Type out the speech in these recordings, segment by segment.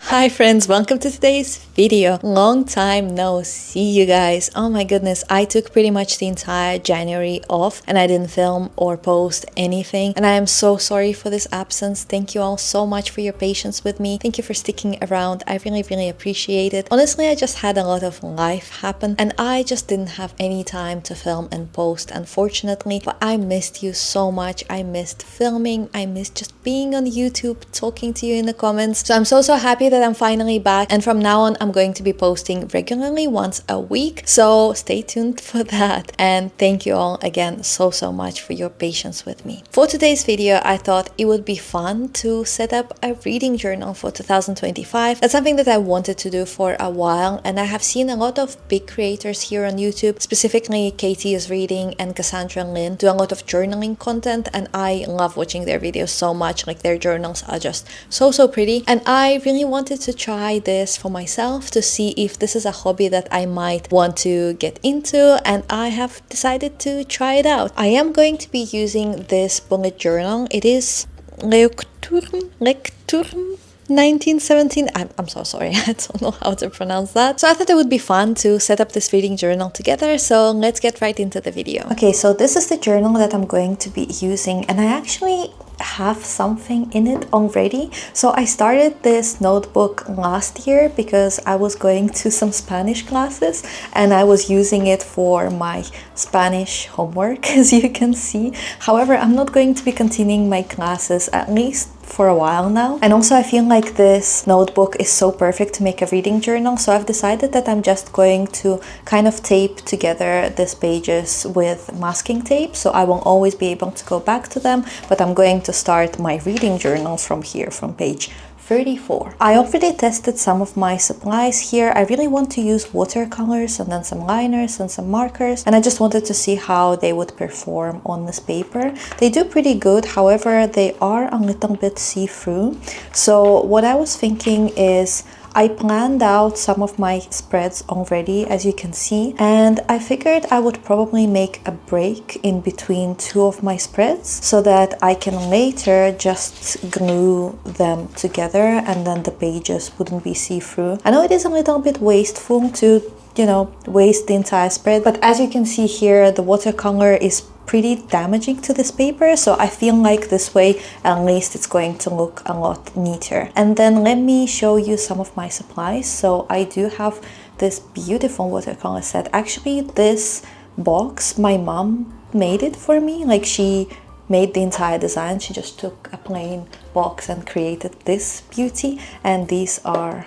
Hi friends, welcome to today's video. Long time no see, you guys. Oh my goodness, I took pretty much the entire January off and I didn't film or post anything, and I am so sorry for this absence. Thank you all so much for your patience with me. Thank you for sticking around. I really appreciate it. Honestly, I just had a lot of life happen and I just didn't have any time to film and post, unfortunately, but I missed you so much. I missed filming. I missed just being on YouTube, talking to you in the comments. So I'm so happy that I'm finally back, and from now on I'm going to be posting regularly once a week, so stay tuned for that. And thank you all again so much for your patience with me. For today's video, I thought it would be fun to set up a reading journal for 2025. That's something that I wanted to do for a while, and I have seen a lot of big creators here on YouTube, specifically Katie is Reading and Cassandra Lynn, do a lot of journaling content, and I love watching their videos so much. Like, their journals are just so pretty, and I really wanted to try this for myself to see if this is a hobby that I might want to get into, and I have decided to try it out. I am going to be using this bullet journal. It is Lecturn 1917. I'm so sorry, I don't know how to pronounce that. So I thought it would be fun to set up this reading journal together, so let's get right into the video. Okay, so this is the journal that I'm going to be using, and I actually have something in it already. So I started this notebook last year because I was going to some Spanish classes and I was using it for my Spanish homework, as you can see. However, I'm not going to be continuing my classes, at least for a while now, and also I feel like this notebook is so perfect to make a reading journal, so I've decided that I'm just going to kind of tape together these pages with masking tape, so I will always be able to go back to them, but I'm going to start my reading journal from here, from page 34. I already tested some of my supplies here. I really want to use watercolors and then some liners and some markers, and I just wanted to see how they would perform on this paper. They do pretty good, however they are a little bit see-through. So what I was thinking is, I planned out some of my spreads already, as you can see, and I figured I would probably make a break in between two of my spreads so that I can later just glue them together and then the pages wouldn't be see-through. I know it is a little bit wasteful to, you know, waste the entire spread, but as you can see here, the watercolor is pretty damaging to this paper, so I feel like this way at least it's going to look a lot neater. And then let me show you some of my supplies. So I do have this beautiful watercolor set. Actually, this box, my mom made it for me. Like, she made the entire design. She just took a plain box and created this beauty, and these are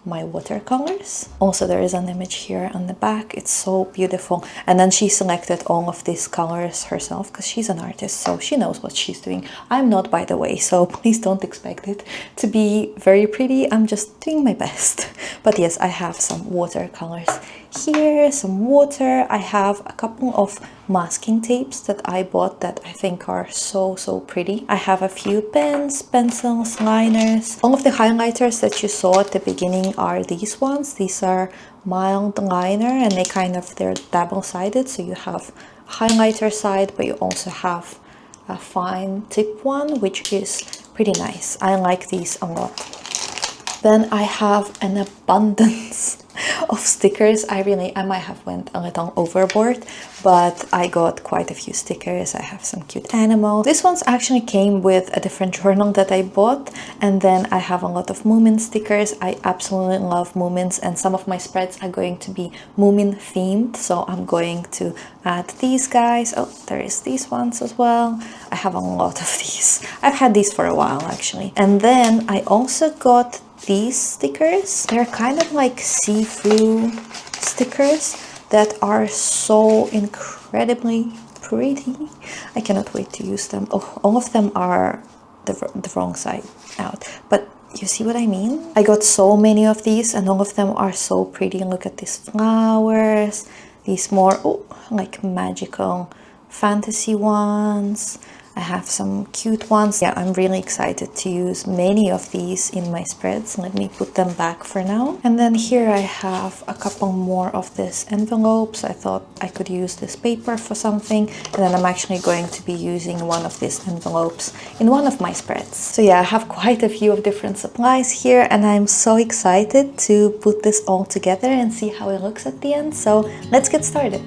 my watercolors. Also, there is an image here on the back. It's so beautiful, and then she selected all of these colors herself because she's an artist, so she knows what she's doing. I'm not, by the way, so please don't expect it to be very pretty. I'm just doing my best. But yes, I have some watercolors here, some water. I have a couple of masking tapes that I bought that I think are so pretty. I have a few pens, pencils, liners. All of the highlighters that you saw at the beginning are these ones. These are mild liner, and they're double-sided, so you have a highlighter side, but you also have a fine tip one, which is pretty nice. I like these a lot. Then I have an abundance of stickers. I might have went a little overboard, but I got quite a few stickers. I have some cute animals. This one's actually came with a different journal that I bought, and then I have a lot of Moomin stickers. I absolutely love Moomins, and some of my spreads are going to be Moomin themed, so I'm going to add these guys. Oh, there is these ones as well. I have a lot of these. I've had these for a while, actually. And then I also got these stickers. They're kind of like see-through stickers that are so incredibly pretty. I cannot wait to use them. Oh, all of them are the wrong side out, but you see what I mean? I got so many of these and all of them are so pretty. Look at these flowers, these more like magical fantasy ones. I have some cute ones. Yeah, I'm really excited to use many of these in my spreads. Let me put them back for now. And then here I have a couple more of this envelopes. I thought I could use this paper for something. And then I'm actually going to be using one of these envelopes in one of my spreads. So yeah, I have quite a few of different supplies here, and I'm so excited to put this all together and see how it looks at the end. So let's get started.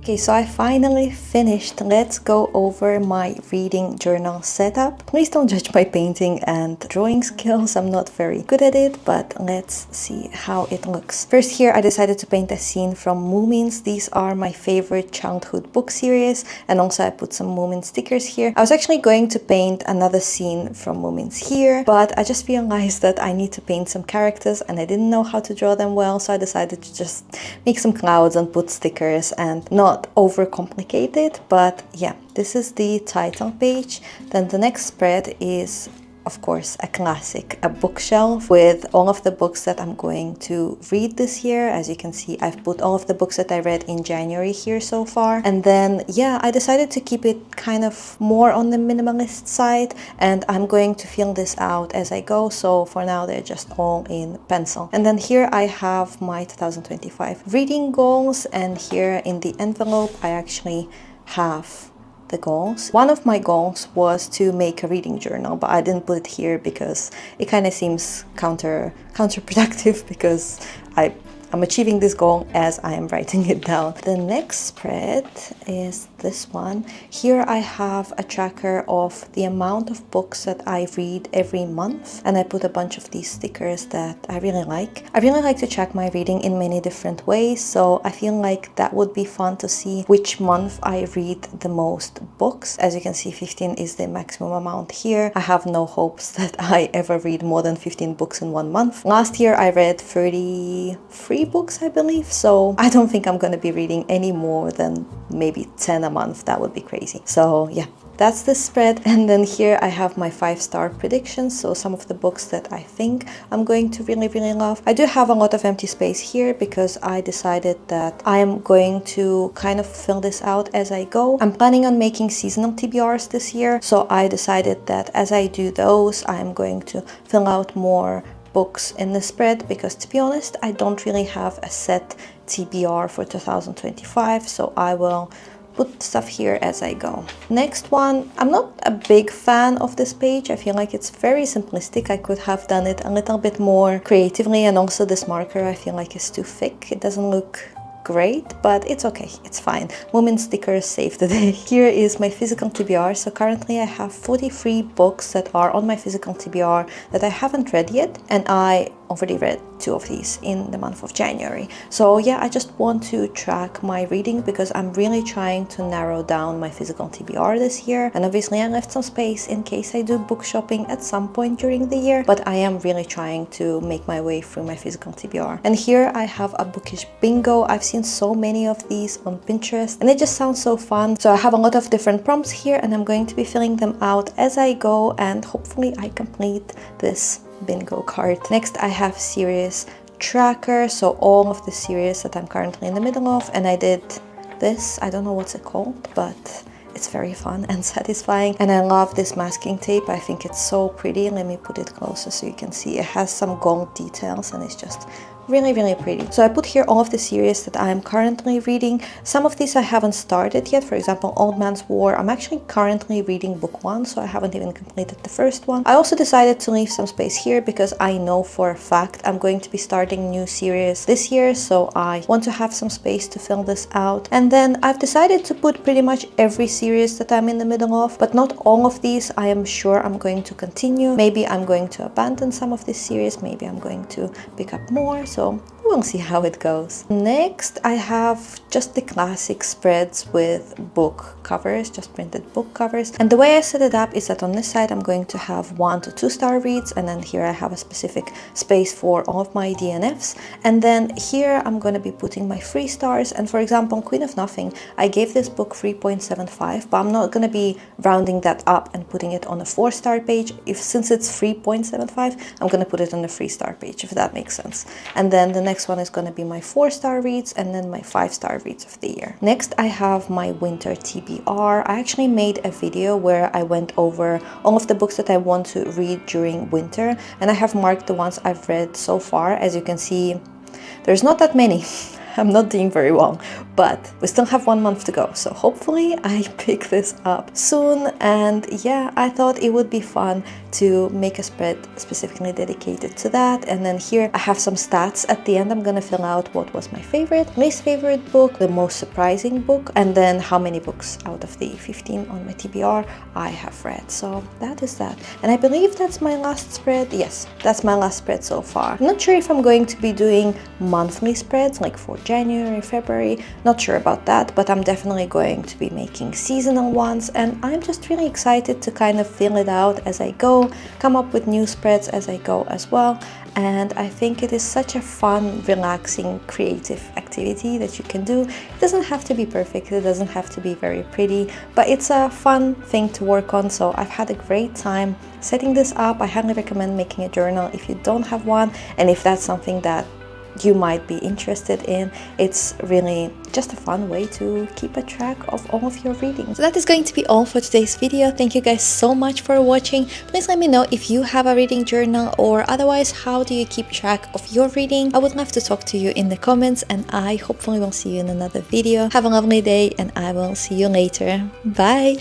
Okay, so I finally finished. Let's go over my reading journal setup. Please don't judge my painting and drawing skills. I'm not very good at it, but let's see how it looks. First here, I decided to paint a scene from Moomins. These are my favorite childhood book series, and also I put some Moomin stickers here. I was actually going to paint another scene from Moomins here, but I just realized that I need to paint some characters and I didn't know how to draw them well, so I decided to just make some clouds and put stickers and not overcomplicate it. But yeah, this is the title page. Then the next spread is, of course, a classic, a bookshelf with all of the books that I'm going to read this year. As you can see, I've put all of the books that I read in January here so far. And then, yeah, I decided to keep it kind of more on the minimalist side, and I'm going to fill this out as I go. So for now, they're just all in pencil. And then here I have my 2025 reading goals, and here in the envelope, I actually have the goals. One of my goals was to make a reading journal, but I didn't put it here because it kind of seems counterproductive because I'm achieving this goal as I am writing it down. The next spread is this one. Here I have a tracker of the amount of books that I read every month, and I put a bunch of these stickers that I really like. I really like to track my reading in many different ways, so I feel like that would be fun to see which month I read the most books. As you can see, 15 is the maximum amount here. I have no hopes that I ever read more than 15 books in 1 month. Last year I read 33 books, I believe, so I don't think I'm going to be reading any more than maybe 10 a month. That would be crazy. So yeah, that's the spread. And then here I have my 5-star predictions, so some of the books that I think I'm going to really love. I do have a lot of empty space here because I decided that I am going to kind of fill this out as I go. I'm planning on making seasonal TBRs this year, so I decided that as I do those, I'm going to fill out more books in the spread, because to be honest, I don't really have a set TBR for 2025, so I will put stuff here as I go. Next one, I'm not a big fan of this page. I feel like it's very simplistic. I could have done it a little bit more creatively, and also this marker I feel like is too thick. It doesn't look great, but it's okay, it's fine. Moomin stickers save the day. Here is my physical TBR. So currently I have 43 books that are on my physical TBR that I haven't read yet, and I already read 2 of these in the month of January. So yeah, I just want to track my reading because I'm really trying to narrow down my physical TBR this year. And obviously I left some space in case I do book shopping at some point during the year, but I am really trying to make my way through my physical TBR. And here I have a bookish bingo. I've seen so many of these on Pinterest and it just sounds so fun. So I have a lot of different prompts here and I'm going to be filling them out as I go, and hopefully I complete this bingo card. Next I have series tracker, so all of the series that I'm currently in the middle of, and I did this, I don't know what's it called, but it's very fun and satisfying, and I love this masking tape. I think it's so pretty. Let me put it closer so you can see. It has some gold details and it's just really pretty. So I put here all of the series that I am currently reading. Some of these I haven't started yet. For example, Old Man's War. I'm actually currently reading book 1, so I haven't even completed the first one. I also decided to leave some space here because I know for a fact I'm going to be starting new series this year, so I want to have some space to fill this out. And then I've decided to put pretty much every series that I'm in the middle of, but not all of these. I am sure I'm going to continue. Maybe I'm going to abandon some of this series. Maybe I'm going to pick up more. So we'll see how it goes. Next, I have just the classic spreads with book covers, just printed book covers. And the way I set it up is that on this side, I'm going to have 1 to 2 star reads. And then here I have a specific space for all of my DNFs. And then here I'm going to be putting my 3 stars. And for example, Queen of Nothing, I gave this book 3.75, but I'm not going to be rounding that up and putting it on a 4-star page. Since it's 3.75, I'm going to put it on a 3-star page, if that makes sense. And then the next one is going to be my 4-star reads and then my 5-star reads of the year. Next, I have my winter TBR. I actually made a video where I went over all of the books that I want to read during winter, and I have marked the ones I've read so far. As you can see, there's not that many. I'm not doing very well, but we still have 1 month to go. So hopefully I pick this up soon. And yeah, I thought it would be fun to make a spread specifically dedicated to that. And then here I have some stats at the end. I'm gonna fill out what was my favorite, least favorite book, the most surprising book, and then how many books out of the 15 on my TBR I have read. So that is that. And I believe that's my last spread. Yes, that's my last spread so far. I'm not sure if I'm going to be doing monthly spreads like for January, February, not sure about that, but I'm definitely going to be making seasonal ones, and I'm just really excited to kind of fill it out as I go, come up with new spreads as I go as well. And I think it is such a fun, relaxing, creative activity that you can do. It doesn't have to be perfect, it doesn't have to be very pretty, but it's a fun thing to work on. So I've had a great time setting this up. I highly recommend making a journal if you don't have one, and if that's something that you might be interested in. It's really just a fun way to keep a track of all of your reading. So that is going to be all for today's video. Thank you guys so much for watching. Please let me know if you have a reading journal, or otherwise how do you keep track of your reading. I would love to talk to you in the comments, and I hopefully will see you in another video. Have a lovely day, and I will see you later. Bye.